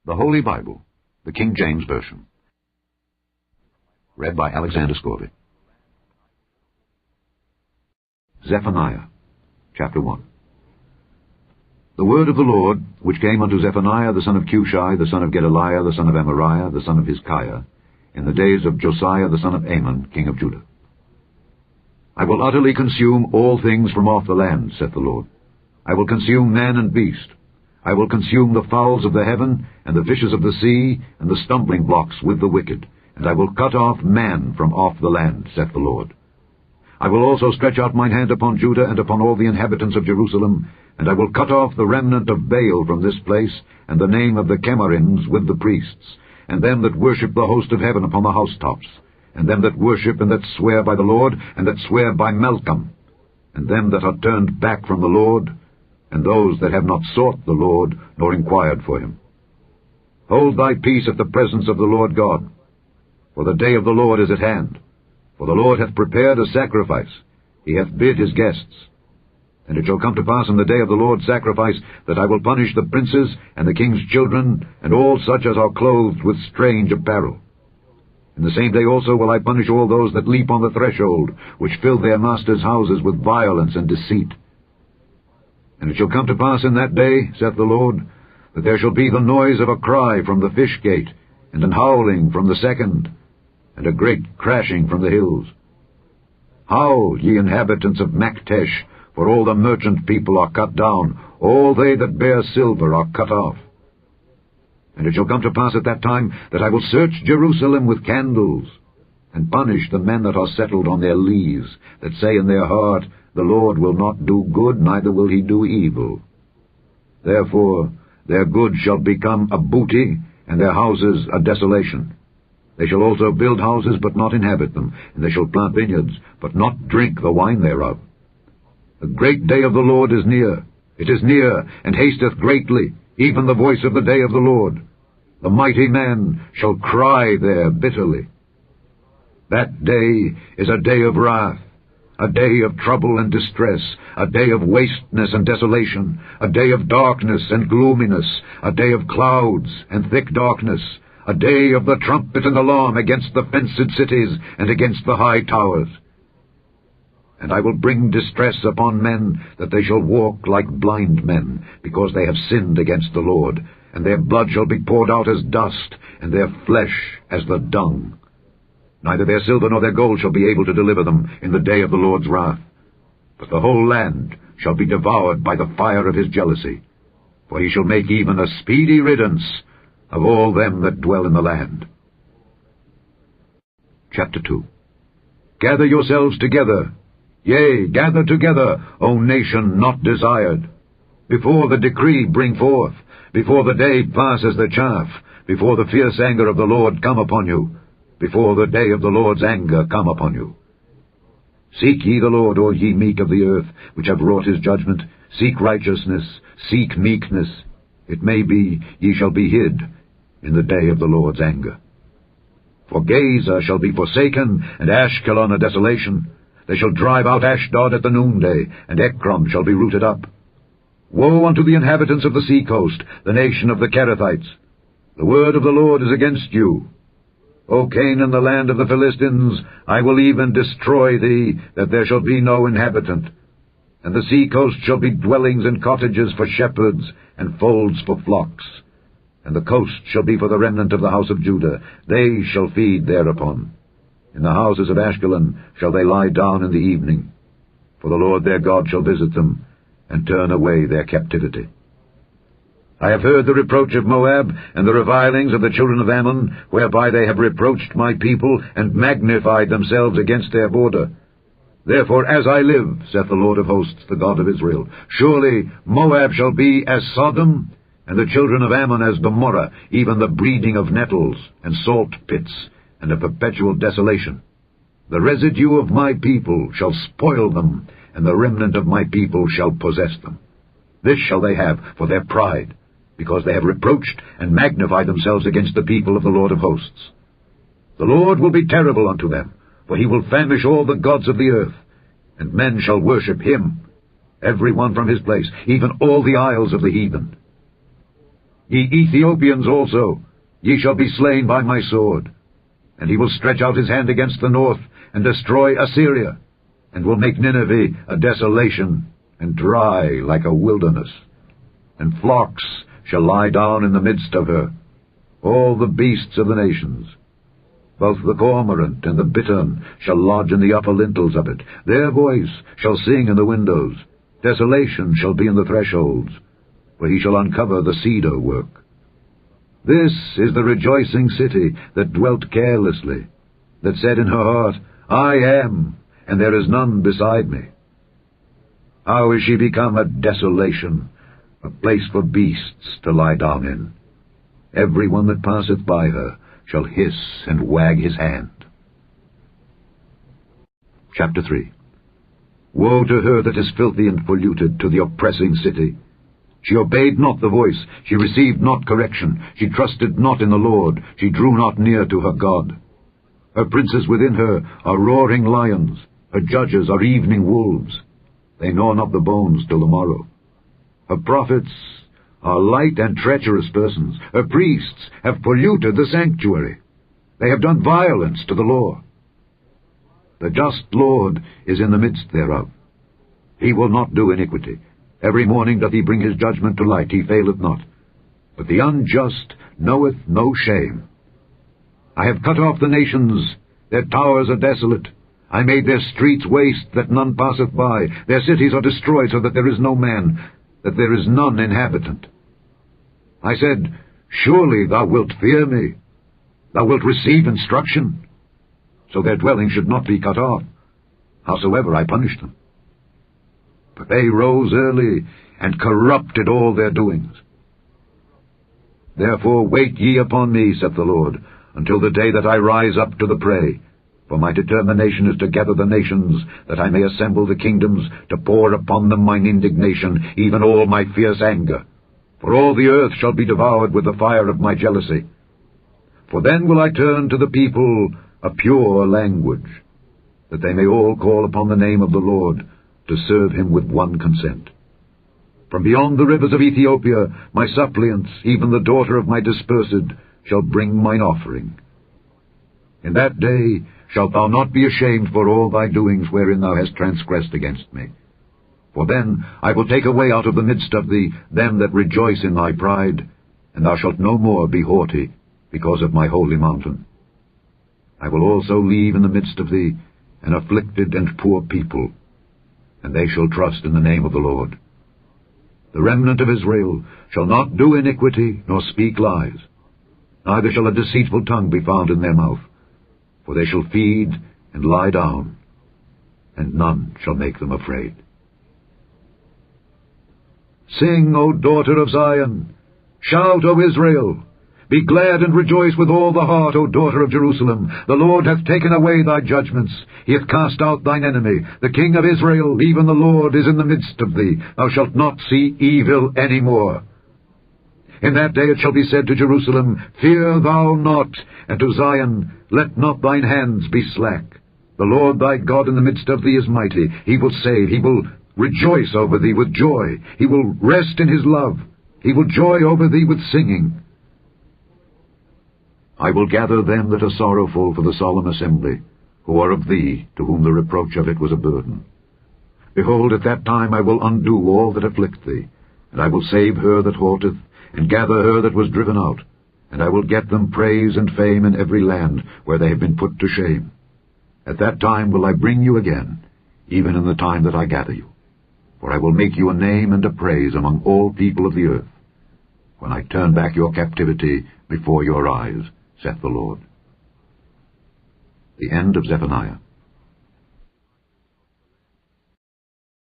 The Holy Bible, the King James Version. Read by Alexander Scorby. Zephaniah, chapter 1. The word of the Lord, which came unto Zephaniah the son of Cushi, the son of Gedaliah, the son of Amariah, the son of Hizkiah, in the days of Josiah the son of Amon, king of Judah. I will utterly consume all things from off the land, saith the Lord. I will consume man and beast. I will consume the fowls of the heaven, and the fishes of the sea, and the stumbling blocks with the wicked, and I will cut off man from off the land, saith the Lord. I will also stretch out mine hand upon Judah and upon all the inhabitants of Jerusalem, and I will cut off the remnant of Baal from this place, and the name of the Chemarims with the priests, and them that worship the host of heaven upon the housetops, and them that worship and that swear by the Lord, and that swear by Malcham, and them that are turned back from the Lord, and those that have not sought the Lord, nor inquired for him. Hold thy peace at the presence of the Lord God, for the day of the Lord is at hand. For the Lord hath prepared a sacrifice, he hath bid his guests. And it shall come to pass in the day of the Lord's sacrifice, that I will punish the princes, and the king's children, and all such as are clothed with strange apparel. In the same day also will I punish all those that leap on the threshold, which fill their masters' houses with violence and deceit. And it shall come to pass in that day, saith the Lord, that there shall be the noise of a cry from the fish gate, and an howling from the second, and a great crashing from the hills. Howl, ye inhabitants of Maktesh, for all the merchant people are cut down, all they that bear silver are cut off. And it shall come to pass at that time that I will search Jerusalem with candles, and punish the men that are settled on their lees, that say in their heart, The Lord will not do good, neither will he do evil. Therefore their goods shall become a booty, and their houses a desolation. They shall also build houses, but not inhabit them, and they shall plant vineyards, but not drink the wine thereof. The great day of the Lord is near. It is near, and hasteth greatly, even the voice of the day of the Lord. The mighty man shall cry there bitterly. That day is a day of wrath, a day of trouble and distress, a day of wasteness and desolation, a day of darkness and gloominess, a day of clouds and thick darkness, a day of the trumpet and alarm against the fenced cities and against the high towers. And I will bring distress upon men, that they shall walk like blind men, because they have sinned against the Lord, and their blood shall be poured out as dust, and their flesh as the dung. Neither their silver nor their gold shall be able to deliver them in the day of the Lord's wrath. But the whole land shall be devoured by the fire of his jealousy, for he shall make even a speedy riddance of all them that dwell in the land. Chapter 2. Gather yourselves together, yea, gather together, O nation not desired. Before the decree bring forth, before the day pass as the chaff, before the fierce anger of the Lord come upon you, before the day of the Lord's anger come upon you. Seek ye the Lord, all ye meek of the earth, which have wrought his judgment. Seek righteousness, seek meekness. It may be ye shall be hid in the day of the Lord's anger. For Gaza shall be forsaken, and Ashkelon a desolation. They shall drive out Ashdod at the noonday, and Ekron shall be rooted up. Woe unto the inhabitants of the sea coast, the nation of the Kerethites! The word of the Lord is against you. O Canaan, the land of the Philistines, I will even destroy thee, that there shall be no inhabitant. And the sea coast shall be dwellings and cottages for shepherds, and folds for flocks. And the coast shall be for the remnant of the house of Judah. They shall feed thereupon. In the houses of Ashkelon shall they lie down in the evening. For the Lord their God shall visit them, and turn away their captivity. I have heard the reproach of Moab, and the revilings of the children of Ammon, whereby they have reproached my people, and magnified themselves against their border. Therefore, as I live, saith the Lord of hosts, the God of Israel, surely Moab shall be as Sodom, and the children of Ammon as Gomorrah, even the breeding of nettles, and salt pits, and a perpetual desolation. The residue of my people shall spoil them, and the remnant of my people shall possess them. This shall they have for their pride, because they have reproached and magnified themselves against the people of the Lord of hosts. The Lord will be terrible unto them, for he will famish all the gods of the earth, and men shall worship him, every one from his place, even all the isles of the heathen. Ye Ethiopians also, ye shall be slain by my sword. And he will stretch out his hand against the north, and destroy Assyria, and will make Nineveh a desolation, and dry like a wilderness. And flocks shall lie down in the midst of her, all the beasts of the nations. Both the cormorant and the bittern shall lodge in the upper lintels of it. Their voice shall sing in the windows. Desolation shall be in the thresholds, for he shall uncover the cedar work. This is the rejoicing city that dwelt carelessly, that said in her heart, I am, and there is none beside me. How is she become a desolation, a place for beasts to lie down in? Every one that passeth by her shall hiss and wag his hand. Chapter 3. Woe to her that is filthy and polluted, to the oppressing city! She obeyed not the voice, she received not correction, she trusted not in the Lord, she drew not near to her God. Her princes within her are roaring lions, her judges are evening wolves. They gnaw not the bones till the morrow. Her prophets are light and treacherous persons. Her priests have polluted the sanctuary. They have done violence to the law. The just Lord is in the midst thereof. He will not do iniquity. Every morning doth he bring his judgment to light, he faileth not. But the unjust knoweth no shame. I have cut off the nations, their towers are desolate. I made their streets waste, that none passeth by. Their cities are destroyed, so that there is no man, that there is none inhabitant. I said, Surely thou wilt fear me. Thou wilt receive instruction. So their dwelling should not be cut off, howsoever I punished them. But they rose early, and corrupted all their doings. Therefore wait ye upon me, saith the Lord, until the day that I rise up to the prey. For my determination is to gather the nations, that I may assemble the kingdoms, to pour upon them mine indignation, even all my fierce anger. For all the earth shall be devoured with the fire of my jealousy. For then will I turn to the people a pure language, that they may all call upon the name of the Lord, to serve him with one consent. From beyond the rivers of Ethiopia, my suppliants, even the daughter of my dispersed, shall bring mine offering. In that day shalt thou not be ashamed for all thy doings wherein thou hast transgressed against me. For then I will take away out of the midst of thee them that rejoice in thy pride, and thou shalt no more be haughty because of my holy mountain. I will also leave in the midst of thee an afflicted and poor people, and they shall trust in the name of the Lord. The remnant of Israel shall not do iniquity, nor speak lies, neither shall a deceitful tongue be found in their mouth. For they shall feed and lie down, and none shall make them afraid. Sing, O daughter of Zion! Shout, O Israel! Be glad and rejoice with all the heart, O daughter of Jerusalem. The Lord hath taken away thy judgments. He hath cast out thine enemy. The King of Israel, even the Lord, is in the midst of thee. Thou shalt not see evil any more. In that day it shall be said to Jerusalem, Fear thou not, and to Zion, Let not thine hands be slack. The Lord thy God in the midst of thee is mighty. He will save. He will rejoice over thee with joy. He will rest in his love. He will joy over thee with singing. I will gather them that are sorrowful for the solemn assembly, who are of thee, to whom the reproach of it was a burden. Behold, at that time I will undo all that afflict thee, and I will save her that halteth, and gather her that was driven out, and I will get them praise and fame in every land where they have been put to shame. At that time will I bring you again, even in the time that I gather you. For I will make you a name and a praise among all people of the earth, when I turn back your captivity before your eyes, saith the Lord. The end of Zephaniah.